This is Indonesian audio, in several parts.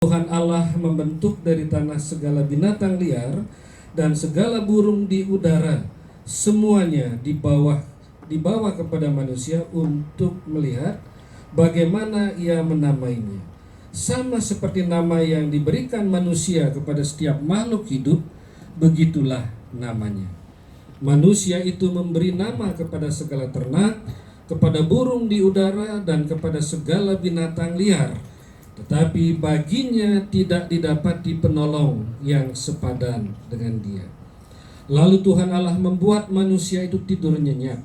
Tuhan Allah membentuk dari tanah segala binatang liar dan segala burung di udara, semuanya dibawa kepada manusia untuk melihat bagaimana ia menamainya. Sama seperti nama yang diberikan manusia kepada setiap makhluk hidup, begitulah namanya. Manusia itu memberi nama kepada segala ternak, kepada burung di udara, dan kepada segala binatang liar. Tetapi baginya tidak didapati penolong yang sepadan dengan dia. Lalu Tuhan Allah membuat manusia itu tidur nyenyak.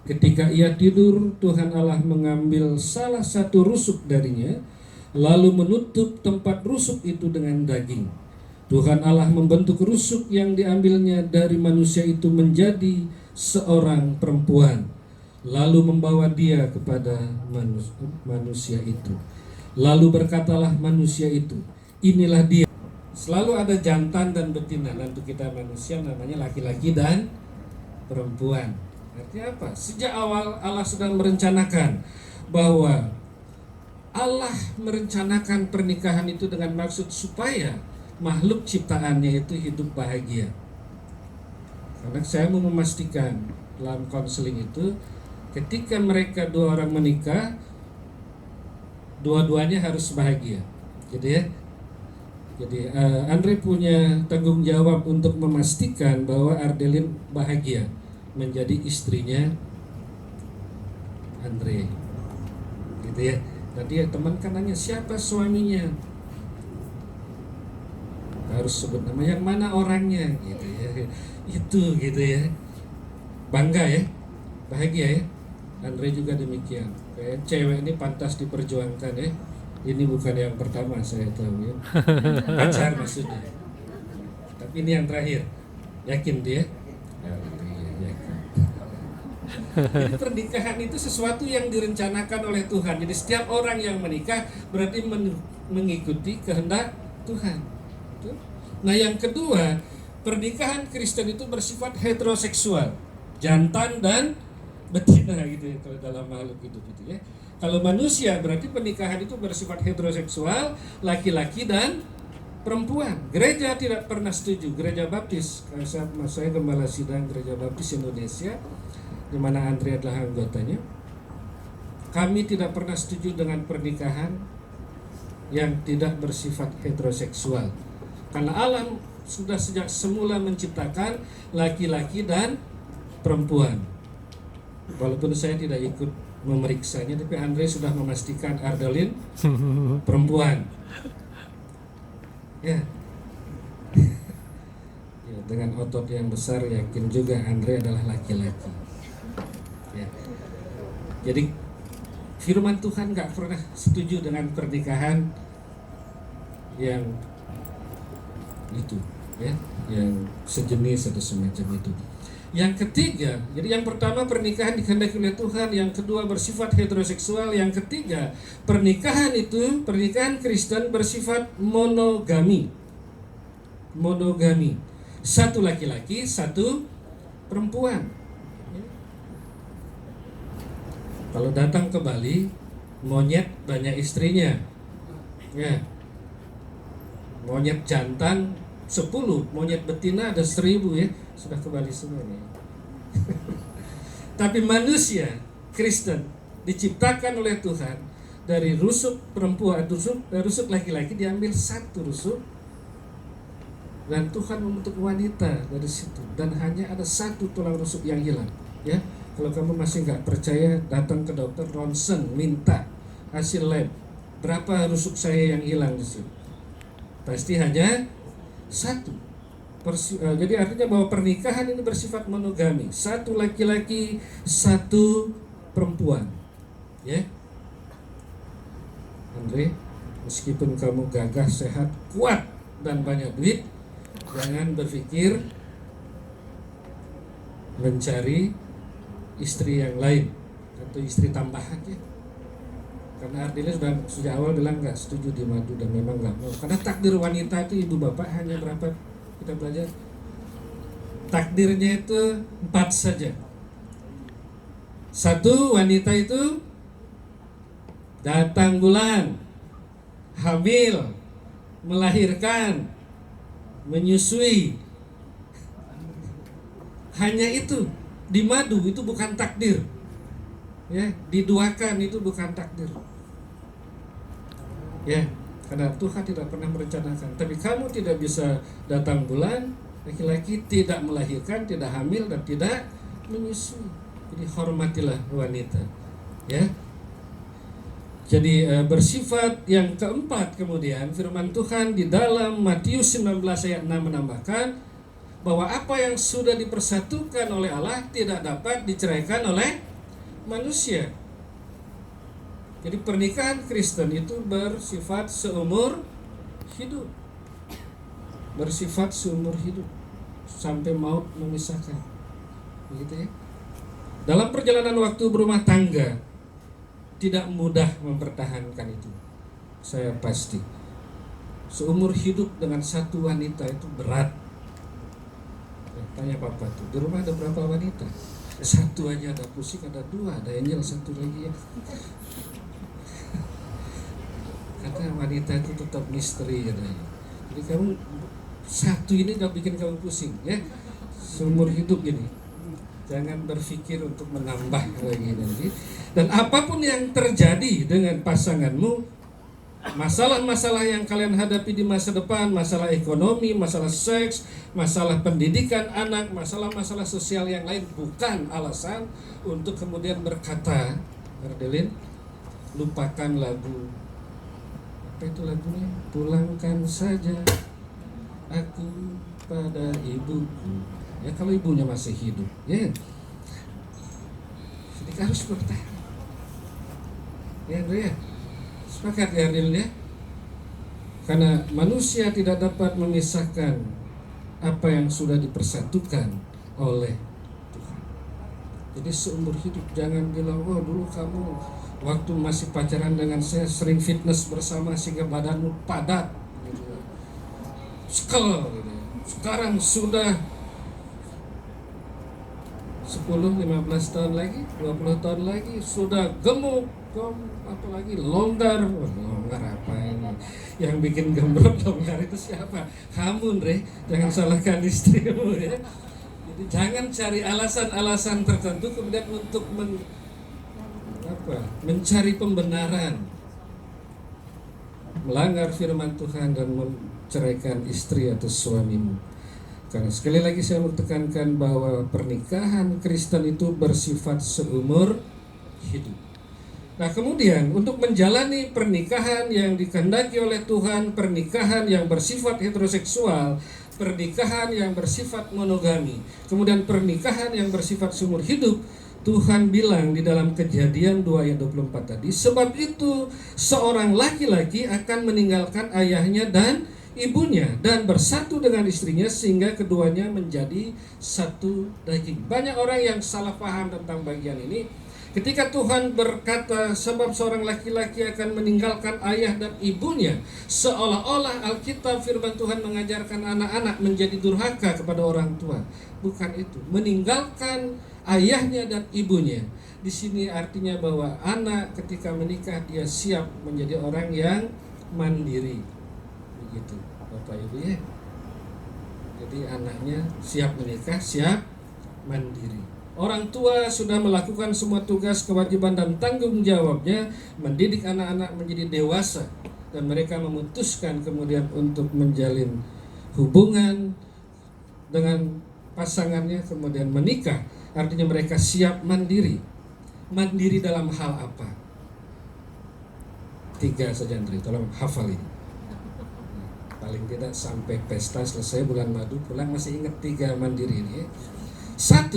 Ketika ia tidur, Tuhan Allah mengambil salah satu rusuk darinya, lalu menutup tempat rusuk itu dengan daging. Tuhan Allah membentuk rusuk yang diambilnya dari manusia itu menjadi seorang perempuan, lalu membawa dia kepada manusia itu. Lalu berkatalah manusia itu, inilah dia. Selalu ada jantan dan betina. Dan untuk kita manusia namanya laki-laki dan perempuan. Artinya apa? Sejak awal Allah sudah merencanakan bahwa Allah merencanakan pernikahan itu dengan maksud supaya makhluk ciptaannya itu hidup bahagia. Karena saya mau memastikan dalam konseling itu, ketika mereka dua orang menikah, dua-duanya harus bahagia, gitu ya. Jadi Andre punya tanggung jawab untuk memastikan bahwa Ardelin bahagia menjadi istrinya Andre, gitu ya. Tadi teman kan nanya siapa suaminya, harus sebut nama, yang mana orangnya, gitu ya. Itu gitu ya, bangga ya, bahagia ya. Andre juga demikian. Kayak cewek ini pantas diperjuangkan ya. Ini bukan yang pertama saya tahu ya. Pacar maksudnya. Tapi ini yang terakhir. Yakin dia? Ya, yakin. Jadi pernikahan itu sesuatu yang direncanakan oleh Tuhan. Jadi setiap orang yang menikah berarti mengikuti kehendak Tuhan. Nah yang kedua, pernikahan Kristen itu bersifat heteroseksual, jantan dan betina gitu ya, kalau dalam makhluk hidup itu ya. Kalau manusia berarti pernikahan itu bersifat heteroseksual, laki-laki dan perempuan. Gereja tidak pernah setuju. Gereja Baptis, saya gembala sidang Gereja Baptis Indonesia, di mana Andre adalah anggotanya, kami tidak pernah setuju dengan pernikahan yang tidak bersifat heteroseksual. Karena Allah sudah sejak semula menciptakan laki-laki dan perempuan. Walaupun saya tidak ikut memeriksanya, tapi Andre sudah memastikan Ardelin perempuan. Ya. Ya, dengan otot yang besar yakin juga Andre adalah laki-laki. Ya. Jadi firman Tuhan gak pernah setuju dengan pernikahan yang itu, ya, yang sejenis atau semacam itu. Yang ketiga, jadi yang pertama pernikahan dikehendaki oleh Tuhan, yang kedua bersifat heteroseksual, yang ketiga pernikahan Kristen bersifat monogami. Monogami. Satu laki-laki, satu perempuan. Kalau datang ke Bali, monyet banyak istrinya. Ya. Monyet jantan 10, monyet betina ada 1000 ya. Sudah ke Bali semua nih. Tapi manusia Kristen diciptakan oleh Tuhan dari rusuk perempuan, rusuk laki-laki diambil satu rusuk, dan Tuhan membentuk wanita dari situ, dan hanya ada satu tulang rusuk yang hilang. Ya, kalau kamu masih nggak percaya, datang ke dokter ronsen, minta hasil lab, berapa rusuk saya yang hilang di situ. Pasti hanya satu. Jadi artinya bahwa pernikahan ini bersifat monogami, satu laki-laki, satu perempuan. Ya, Andre, meskipun kamu gagah, sehat, kuat, dan banyak duit, jangan berpikir mencari istri yang lain atau istri tambahan ya. Karena Ardila sudah sejak awal bilang nggak setuju di madu, dan memang nggak mau. Karena takdir wanita itu, ibu bapak, hanya berapa kita belajar, takdirnya itu 4 saja. Satu, wanita itu datang bulan, hamil, melahirkan, menyusui. Hanya itu. Di madu itu bukan takdir. Ya, diduakan itu bukan takdir. Ya, karena Tuhan tidak pernah merencanakan. Tapi kamu tidak bisa datang bulan, laki-laki tidak melahirkan, tidak hamil dan tidak menyusui. Jadi hormatilah wanita. Ya. Jadi bersifat yang keempat, kemudian firman Tuhan di dalam Matius 19 ayat 6 menambahkan bahwa apa yang sudah dipersatukan oleh Allah tidak dapat diceraikan oleh manusia. Jadi pernikahan Kristen itu bersifat seumur hidup. Bersifat seumur hidup sampai maut memisahkan. Begitu ya. Dalam perjalanan waktu berumah tangga tidak mudah mempertahankan itu. Saya pasti. Seumur hidup dengan satu wanita itu berat. Tanya papa tuh, di rumah ada berapa wanita? Satu aja ada pusing, ada dua, ada angel satu lagi ya. Karena wanita itu tetap misteri katanya. Jadi kamu satu ini gak bikin kamu pusing ya. Seumur hidup ini. Jangan berpikir untuk menambah lagi nanti. Dan apapun yang terjadi dengan pasanganmu, masalah-masalah yang kalian hadapi di masa depan, masalah ekonomi, masalah seks, masalah pendidikan anak, masalah-masalah sosial yang lain bukan alasan untuk kemudian berkata, Erdelin, lupakan lagu. Apa itu lagunya? Pulangkan saja aku pada ibuku. Ya kalau ibunya masih hidup, ya. Jadi harus bertahan. Ya, Andrea. Sepakat ya Ardil ya. Karena manusia tidak dapat memisahkan apa yang sudah dipersatukan oleh Tuhan. Jadi seumur hidup jangan bilang, oh dulu kamu waktu masih pacaran dengan saya sering fitness bersama sehingga badanmu padat gitu. Sekel gitu. Sekarang sudah 10-15 tahun lagi, 20 tahun lagi sudah gemuk, apalagi longgar. Longgar apa ini? Yang bikin gembrot longgar itu siapa? Kamu, Andre, jangan salahkan istrimu ya. Jadi jangan cari alasan-alasan tertentu kemudian untuk mencari pembenaran, melanggar firman Tuhan dan menceraikan istri atau suamimu. Karena sekali lagi saya mau tekankan bahwa pernikahan Kristen itu bersifat seumur hidup. Nah kemudian untuk menjalani pernikahan yang dikehendaki oleh Tuhan, pernikahan yang bersifat heteroseksual, pernikahan yang bersifat monogami, kemudian pernikahan yang bersifat seumur hidup, Tuhan bilang di dalam Kejadian 2 ayat 24 tadi, sebab itu seorang laki-laki akan meninggalkan ayahnya dan ibunya dan bersatu dengan istrinya sehingga keduanya menjadi satu daging. Banyak orang yang salah paham tentang bagian ini. Ketika Tuhan berkata sebab seorang laki-laki akan meninggalkan ayah dan ibunya, seolah-olah Alkitab firman Tuhan mengajarkan anak-anak menjadi durhaka kepada orang tua. Bukan itu. Meninggalkan ayahnya dan ibunya. Di sini artinya bahwa anak ketika menikah dia siap menjadi orang yang mandiri. Begitu Bapak Ibu ya. Jadi anaknya siap menikah, siap mandiri. Orang tua sudah melakukan semua tugas, kewajiban dan tanggung jawabnya mendidik anak-anak menjadi dewasa dan mereka memutuskan kemudian untuk menjalin hubungan dengan pasangannya kemudian menikah. Artinya mereka siap mandiri. Mandiri dalam hal apa? 3 saja Andri, tolong hafal ini. Paling tidak sampai pesta selesai bulan madu pulang masih ingat 3 mandiri ini. 1,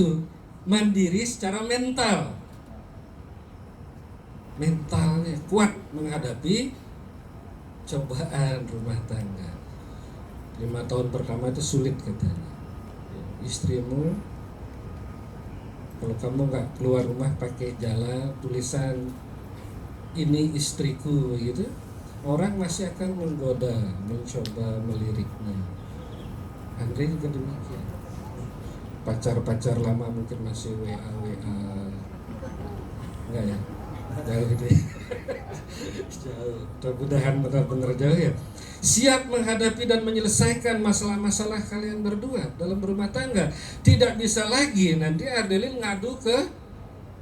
mandiri secara mental. Mentalnya kuat menghadapi cobaan rumah tangga. 5 tahun pertama itu sulit katanya. Istrimu kalau kamu nggak keluar rumah pakai jala tulisan ini istriku gitu, orang masih akan menggoda, mencoba meliriknya. Andre juga demikian. Pacar-pacar lama mungkin masih WA, enggak ya? Jauh deh. Jauh. Mudah-mudahan benar-benar jauh ya. Siap menghadapi dan menyelesaikan masalah-masalah kalian berdua dalam rumah tangga. Tidak bisa lagi nanti Ardelin ngadu ke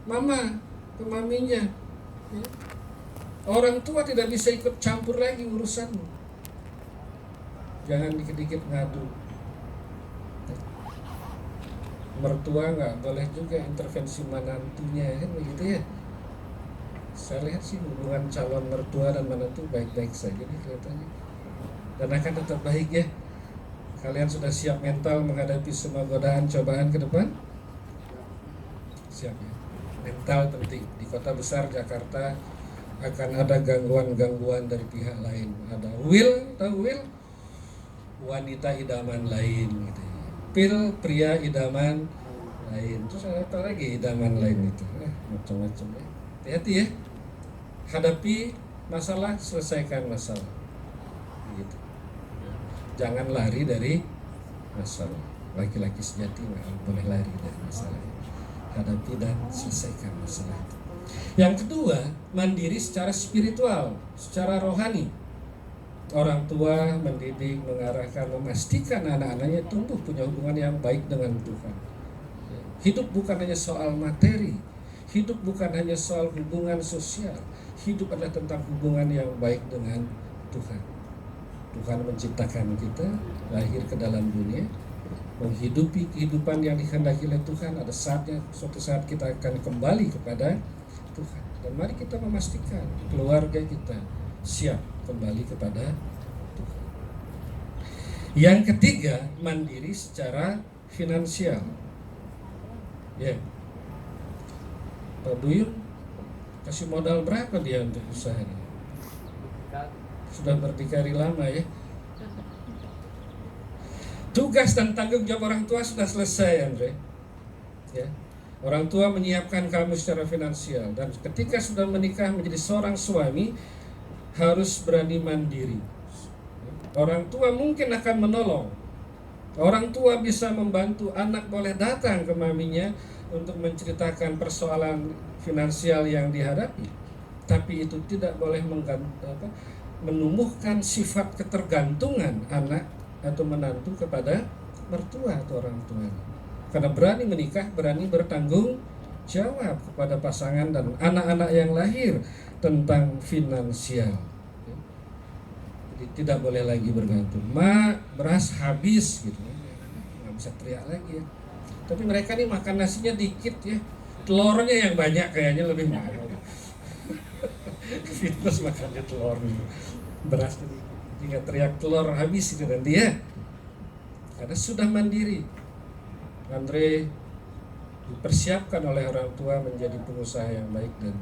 mama, ke maminya. Ya. Orang tua tidak bisa ikut campur lagi urusanmu. Jangan dikit-dikit ngadu. Mertua nggak boleh juga intervensi menantunya, kan begitu ya. Saya lihat sih hubungan calon mertua dan menantu baik-baik saja nih kelihatannya, dan akan tetap baik ya. Kalian sudah siap mental menghadapi semua godaan cobaan ke depan? Siap ya. Mental penting. Di kota besar Jakarta akan ada gangguan-gangguan dari pihak lain. Ada tahu Will? Wanita idaman lain gitu ya. Pria idaman lain. Terus ada apa lagi idaman lain itu? Macam-macam ya. Hati-hati ya. Hadapi masalah, selesaikan masalah. Gitu. Jangan lari dari masalah. Laki-laki sejati nggak boleh lari dari masalah. Hadapi dan selesaikan masalah itu. Yang kedua, mandiri secara spiritual, secara rohani. Orang tua mendidik, mengarahkan, memastikan anak-anaknya tumbuh punya hubungan yang baik dengan Tuhan. Hidup bukan hanya soal materi, hidup bukan hanya soal hubungan sosial, hidup adalah tentang hubungan yang baik dengan Tuhan. Tuhan menciptakan kita, lahir ke dalam dunia, menghidupi kehidupan yang dikehendaki oleh Tuhan. Ada saatnya, suatu saat kita akan kembali kepada Tuhan. Dan mari kita memastikan keluarga kita siap kembali kepada Tuhan. Yang ketiga, mandiri secara finansial. Ya, Pak Duyun kasih modal berapa dia untuk usahanya? Sudah berdikari lama ya. Tugas dan tanggung jawab orang tua sudah selesai, Andre. Ya. Orang tua menyiapkan kamu secara finansial, dan ketika sudah menikah menjadi seorang suami harus berani mandiri. Orang tua mungkin akan menolong. Orang tua bisa membantu, anak boleh datang ke maminya untuk menceritakan persoalan finansial yang dihadapi. Tapi itu tidak boleh menumbuhkan sifat ketergantungan anak atau menantu kepada mertua atau orang tuanya. Karena berani menikah, berani bertanggung jawab kepada pasangan dan anak-anak yang lahir tentang finansial. Jadi tidak boleh lagi bergantung. Beras habis gitu, nggak bisa teriak lagi ya. Tapi mereka nih makan nasinya dikit ya, telurnya yang banyak kayaknya lebih mahal. Fitness makannya telur, beras tinggal teriak telur habis itu nanti ya. Karena sudah mandiri. Andre dipersiapkan oleh orang tua menjadi pengusaha yang baik dan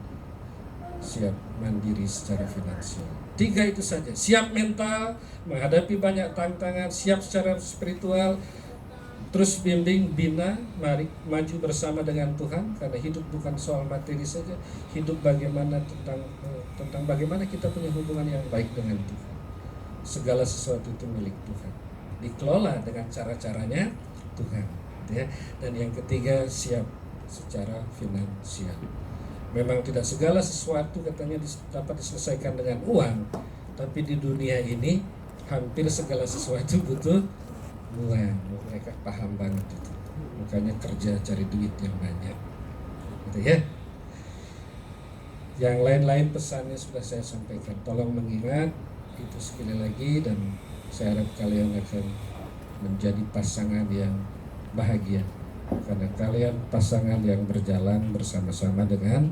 siap mandiri secara finansial. 3 itu saja. Siap mental menghadapi banyak tantangan, siap secara spiritual, terus bimbing, bina, mari maju bersama dengan Tuhan. Karena hidup bukan soal materi saja, hidup bagaimana tentang bagaimana kita punya hubungan yang baik dengan Tuhan. Segala sesuatu itu milik Tuhan, dikelola dengan cara-caranya Tuhan ya. Dan yang ketiga, siap secara finansial. Memang tidak segala sesuatu katanya dapat diselesaikan dengan uang, tapi di dunia ini hampir segala sesuatu butuh uang. Mereka paham banget itu, makanya kerja cari duit yang banyak gitu ya. Yang lain-lain pesannya sudah saya sampaikan. Tolong mengingat itu sekali lagi, dan saya harap kalian akan menjadi pasangan yang bahagia, karena kalian pasangan yang berjalan bersama-sama dengan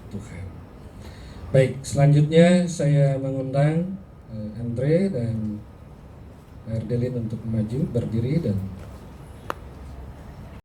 Tuhan. Baik, selanjutnya saya mengundang Andre dan Ardelin untuk maju berdiri dan